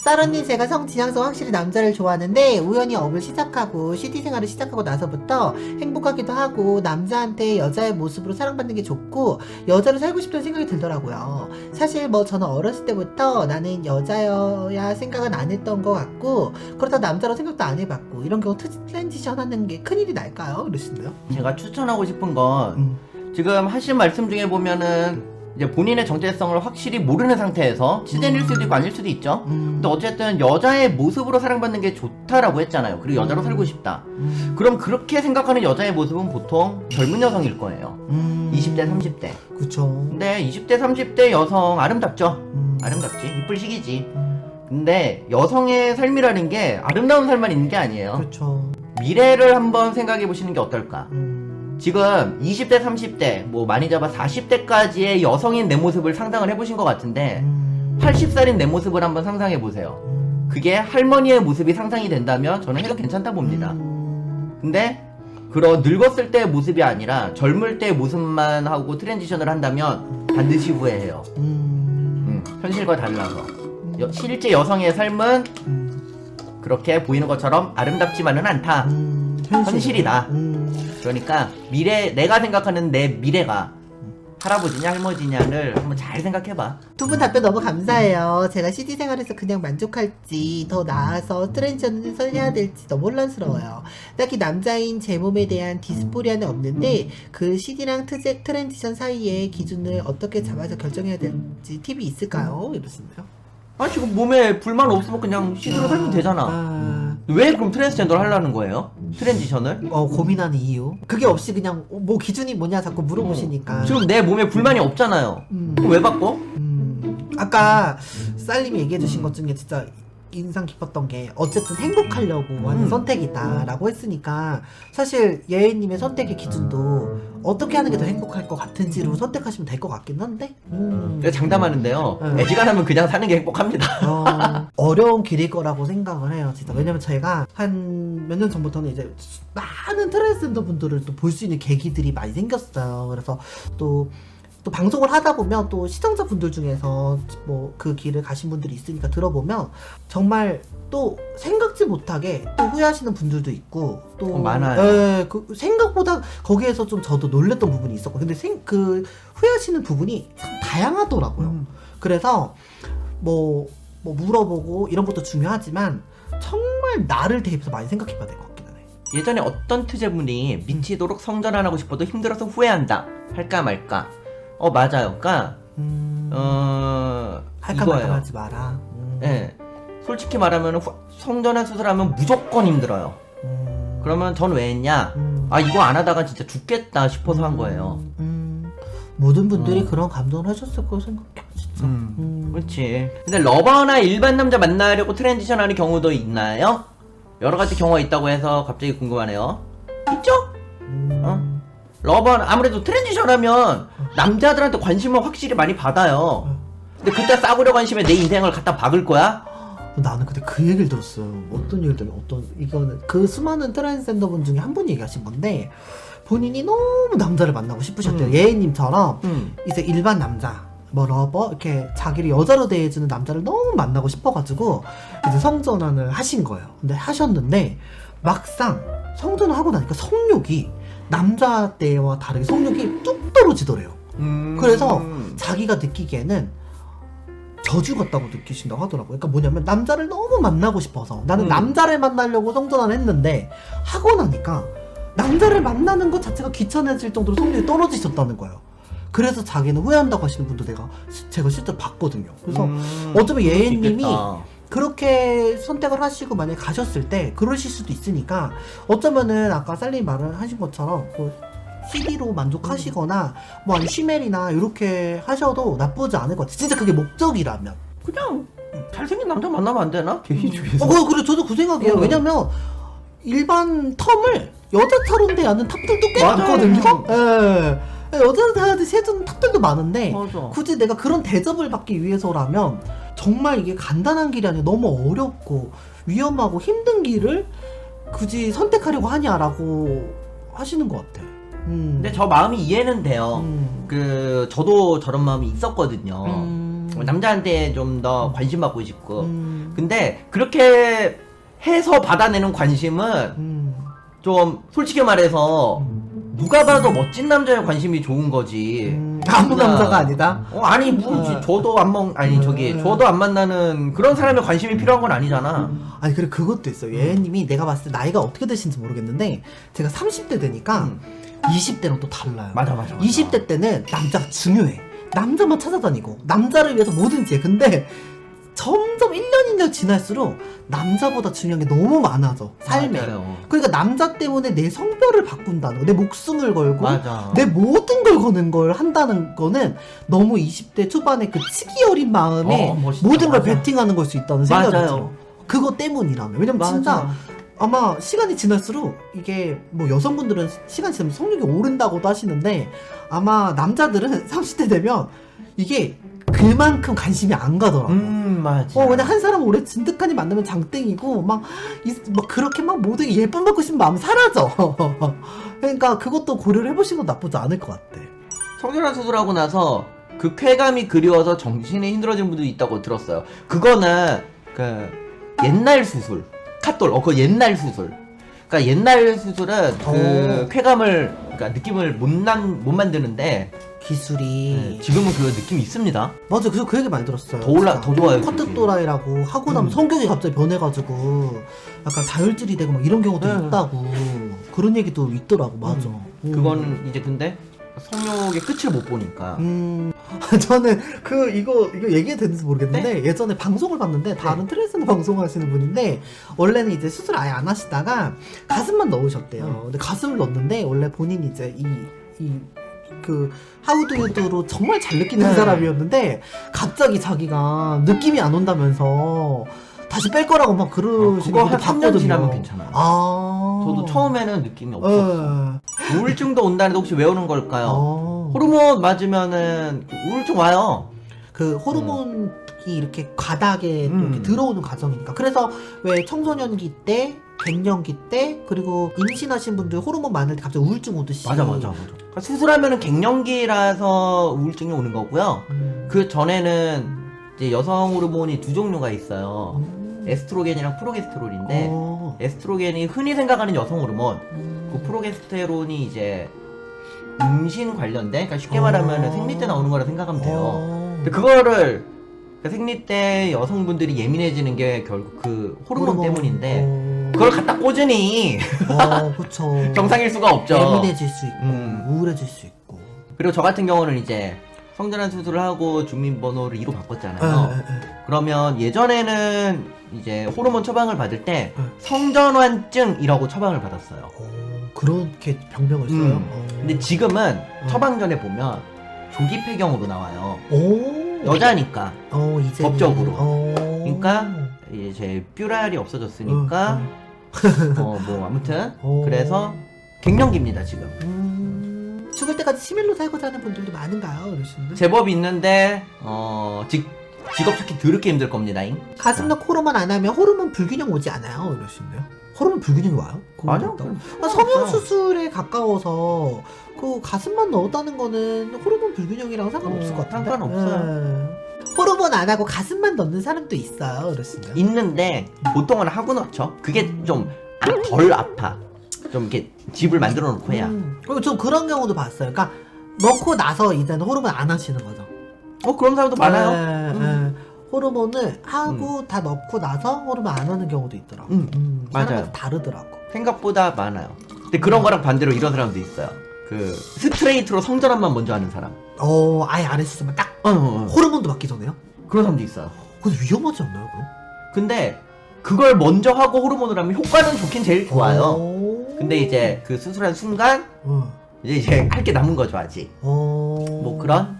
쌀 언니, 제가 성지향성 확실히 남자를 좋아하는데 우연히 업을 시작하고 CD 생활을 시작하고 나서부터 행복하기도 하고 남자한테 여자의 모습으로 사랑받는 게 좋고 여자로 살고 싶다는 생각이 들더라고요. 사실 뭐 저는 어렸을 때부터 나는 여자여야 생각은 안 했던 것 같고 그렇다고 남자로 생각도 안 해봤고 이런 경우 트랜지션 하는 게 큰일이 날까요? 그러시네요. 제가 추천하고 싶은 건 지금 하신 말씀 중에 보면은 이제 본인의 정체성을 확실히 모르는 상태에서 치댄일 수도 있고 아닐 수도 있죠. 근데 어쨌든 여자의 모습으로 사랑받는 게 좋다라고 했잖아요. 그리고 여자로 살고 싶다. 그럼 그렇게 생각하는 여자의 모습은 보통 젊은 여성일 거예요. 20대, 30대. 그쵸. 근데 20대, 30대 여성 아름답죠. 아름답지. 이쁠 시기지. 근데 여성의 삶이라는 게 아름다운 삶만 있는 게 아니에요. 그쵸. 미래를 한번 생각해 보시는 게 어떨까? 지금 20대, 30대, 뭐 많이 잡아 40대까지의 여성인 내 모습을 상상을 해보신 것 같은데 80살인 내 모습을 한번 상상해 보세요. 그게 할머니의 모습이 상상이 된다면 저는 해도 괜찮다 봅니다. 근데 그런 늙었을 때의 모습이 아니라 젊을 때의 모습만 하고 트랜지션을 한다면 반드시 후회해요. 현실과 달라서 실제 여성의 삶은 그렇게 보이는 것처럼 아름답지만은 않다. 현실이다. 그러니까 내가 생각하는 내 미래가 할아버지냐 할머니냐를 한번 잘 생각해봐. 두 분 답변 너무 감사해요. 제가 CD 생활에서 그냥 만족할지 더 나아서 트랜지션을 해야 될지 너무 혼란스러워요. 딱히 남자인 제 몸에 대한 디스포리아는 없는데 그 CD랑 트랜지션 사이의 기준을 어떻게 잡아서 결정해야 될지 팁이 있을까요? 이러시네요. 아 지금 몸에 불만 없으면 그냥 CD로 살면 되잖아. 왜 그럼 트랜스젠더를 하려는 거예요? 트랜지션을? 고민하는 이유? 그게 없이 그냥 뭐 기준이 뭐냐 자꾸 물어보시니까. 지금 내 몸에 불만이 없잖아요. 그럼 왜 바꿔? 아까 쌀님이 얘기해 주신 것 중에 진짜 인상 깊었던 게 어쨌든 행복하려고 하는 선택이다 라고 했으니까 사실 예혜님의 선택의 기준도 어떻게 하는 게 더 행복할 것 같은지로 선택하시면 될 것 같긴 한데 내가 장담하는데요. 애지간하면 그냥 사는 게 행복합니다. 어려운 길일 거라고 생각을 해요 진짜. 왜냐면 제가 한 몇 년 전부터는 이제 많은 트랜스젠더 분들을 또 볼 수 있는 계기들이 많이 생겼어요. 그래서 또 방송을 하다 보면 또 시청자분들 중에서 뭐 그 길을 가신 분들이 있으니까 들어보면 정말 또 생각지 못하게 또 후회하시는 분들도 있고 또 많아요. 예, 그 생각보다 거기에서 좀 저도 놀랬던 부분이 있었고 근데 그 후회하시는 부분이 참 다양하더라고요. 그래서 뭐 물어보고 이런 것도 중요하지만 정말 나를 대입해서 많이 생각해봐야 될 것 같기는 해. 예전에 어떤 투제분이 미치도록 성전 안 하고 싶어도 힘들어서 후회한다. 할까 말까. 맞아요. 그러니까 할까 이거예요. 말까 하지 마라. 예. 솔직히 말하면 성전환 수술하면 무조건 힘들어요. 그러면 전 왜 했냐? 이거 안 하다가 진짜 죽겠다 싶어서 한 거예요. 모든 분들이 그런 감동을 하셨을 거라고 생각해 진짜. 그렇지. 근데 러버나 일반 남자 만나려고 트랜지션 하는 경우도 있나요? 여러 가지 경우가 있다고 해서 갑자기 궁금하네요. 있죠? 러버는 아무래도 트랜지션 하면 남자들한테 관심을 확실히 많이 받아요. 근데 그때 싸구려 관심에 내 인생을 갖다 박을 거야? 나는 그때 그 얘기를 들었어요. 어떤 얘기를 들었냐면 이거는 그 수많은 트랜스젠더 분 중에 한 분 얘기하신 건데 본인이 너무 남자를 만나고 싶으셨대요. 예혜님처럼 이제 일반 남자 뭐 러버 이렇게 자기를 여자로 대해주는 남자를 너무 만나고 싶어가지고 이제 성전환을 하신 거예요. 근데 하셨는데 막상 성전을 하고 나니까 성욕이 남자 때와 다르게 성욕이 뚝 떨어지더래요. 그래서 자기가 느끼기에는 저주 같다고 느끼신다고 하더라고요. 그러니까 뭐냐면 남자를 너무 만나고 싶어서 나는 남자를 만나려고 성전환을 했는데 하고 나니까 남자를 만나는 것 자체가 귀찮아질 정도로 성욕이 떨어지셨다는 거예요. 그래서 자기는 후회한다고 하시는 분도 제가 실제로 봤거든요. 그래서 어쩌면 예혜님이 그렇게 선택을 하시고 만약에 가셨을 때 그러실 수도 있으니까 어쩌면은 아까 쌀님이 말을 하신 것처럼 뭐 CD로 만족하시거나 뭐 아니 쉬멜이나 이렇게 하셔도 나쁘지 않을 것 같아요. 진짜 그게 목적이라면 그냥 잘생긴 남자 만나면 안 되나? 개인 중에서. 그래 저도 그 생각이에요. 왜냐면 일반 텀을 여자처럼 대하는 탑들도 꽤 많거든요. 예. 여자한테 해주는 탑들도 많은데 맞아. 굳이 내가 그런 대접을 받기 위해서라면 정말 이게 간단한 길이 아니라 너무 어렵고 위험하고 힘든 길을 굳이 선택하려고 하냐라고 하시는 것 같아. 근데 저 마음이 이해는 돼요. 저도 저런 마음이 있었거든요. 남자한테 좀 더 관심 받고 싶고. 근데 그렇게 해서 받아내는 관심은 좀 솔직히 말해서 누가 봐도 멋진 남자에 관심이 좋은 거지. 아무 그냥- 남자가 아니다. 아니 뭐 저도 저도 안 만나는 그런 사람의 관심이 필요한 건 아니잖아. 아니 그래 그것도 있어요. 예님이 내가 봤을 때 나이가 어떻게 되신지 모르겠는데 제가 30대 되니까 20대랑 또 달라요. 맞아. 20대 때는 남자가 중요해. 남자만 찾아다니고 남자를 위해서 뭐든지 해. 근데 점점 1년 2년 지날수록 남자보다 중요한 게 너무 많아져 삶에. 맞아요. 그러니까 남자 때문에 내 성별을 바꾼다는 거, 내 목숨을 걸고 맞아. 내 모든 걸 거는 걸 한다는 거는 너무 20대 초반에 그 치기 어린 마음에 멋있다. 모든 걸 맞아. 베팅하는 걸 수 있다는 생각이 맞아요. 들어. 그거 때문이라면. 왜냐면 진짜 아마 시간이 지날수록 이게 뭐 여성분들은 시간이 지나면 성욕이 오른다고도 하시는데 아마 남자들은 30대 되면 이게 그만큼 관심이 안 가더라고. 맞아. 그냥 한 사람 오래 진득하니 만나면 장땡이고 막 그렇게 막 모든 게 예쁨 받고 싶은 마음 사라져. 그러니까 그것도 고려를 해보시는 건 나쁘지 않을 것 같아. 성전환 수술하고 나서 그 쾌감이 그리워서 정신이 힘들어진 분들도 있다고 들었어요. 그거는 그 옛날 수술. 컷돌. 그거 옛날 수술. 그러니까 옛날 수술은 그 쾌감을 그러니까 느낌을 못 만드는데 기술이 지금은 그 느낌이 있습니다. 맞아. 그래서 그 얘기 많이 들었어요. 더 좋아요. 커튼 또라이라고 하고 나면 성격이 갑자기 변해가지고 약간 다혈질이 되고 막 이런 경우도 있다고 그런 얘기도 있더라고. 맞아. 그거는 이제 근데 성욕의 끝을 못 보니까. 저는 이거 얘기해도 되는지 모르겠는데 예전에 방송을 봤는데 다른 트랜스는 방송하시는 분인데 원래는 이제 수술 아예 안 하시다가 가슴만 넣으셨대요. 근데 가슴을 넣었는데 원래 본인이 이제 그 하우드유드로 정말 잘 느끼는 사람이었는데 갑자기 자기가 느낌이 안 온다면서 다시 뺄 거라고 막 그러시는 그거 한 분이 3년 봤거든요. 지나면 괜찮아요. 저도 처음에는 느낌이 없었어. 우울증도 온다는데 혹시 왜 오는 걸까요? 호르몬 맞으면은 우울증 와요. 그 호르몬이 이렇게 과다하게 또 이렇게 들어오는 과정이니까. 그래서 왜 청소년기 때, 갱년기 때, 그리고 임신하신 분들 호르몬 많을 때 갑자기 우울증 오듯이. 맞아. 그러니까 수술하면은 갱년기라서 우울증이 오는 거고요. 그 전에는 이제 여성 호르몬이 두 종류가 있어요. 에스트로겐이랑 프로게스테론인데 에스트로겐이 흔히 생각하는 여성 호르몬, 그 프로게스테론이 이제 임신 관련된, 그러니까 쉽게 말하면 생리 때 나오는 거라 생각하면 돼요. 근데 그거를 그러니까 생리 때 여성분들이 예민해지는 게 결국 그 호르몬 때문인데 그걸 갖다 꽂으니 그쵸. 정상일 수가 없죠. 예민해질 수 있고 우울해질 수 있고. 그리고 저 같은 경우는 이제 성전환 수술을 하고 주민번호를 2로 바꿨잖아요. 그러면 예전에는 이제 호르몬 처방을 받을 때 성전환증이라고 처방을 받았어요. 그렇게 병명을 써요? 근데 지금은 처방전에 보면 조기 폐경으로 나와요. 오. 여자니까 이제는. 법적으로. 그러니까 이제 뾰랄이 없어졌으니까 뭐 아무튼 그래서 갱년기입니다 지금. 죽을 때까지 치밀로 살고자 하는 분들도 많은가요? 이러시는데. 제법 있는데 직업 찾기 더럽게 힘들 겁니다잉. 가슴 넣고 호르몬 안 하면 호르몬 불균형 오지 않아요? 이러시는데요. 호르몬 불균형이 와요? 맞아. 성형 수술에 가까워서 그 가슴만 넣었다는 거는 호르몬 불균형이랑 상관없을 것 같은데. 상관없어요. 호르몬 안 하고 가슴만 넣는 사람도 있어요. 이러시는데요. 있는데 보통은 하고 넣죠. 그게 좀 덜 아파. 좀 이렇게 집을 만들어 놓고 해야. 그리고 좀 그런 경우도 봤어요. 그러니까 넣고 나서 이제는 호르몬 안 하시는 거죠. 그런 사람도 많아요. 호르몬을 하고 다 넣고 나서 호르몬 안 하는 경우도 있더라고. 맞아요. 사람마다 다르더라고. 생각보다 많아요. 근데 그런 거랑 반대로 이런 사람도 있어요. 그 스트레이트로 성전환만 먼저 하는 사람. 아예 안 했으면 딱 호르몬도 받기 전에요? 그런 사람도 있어요. 근데 위험하지 않나요, 그럼? 근데 그걸 먼저 하고 호르몬을 하면 효과는 좋긴 제일 좋아요. 근데 이제 그 수술한 순간 이제 할 게 남은 거죠 아직. 뭐 그런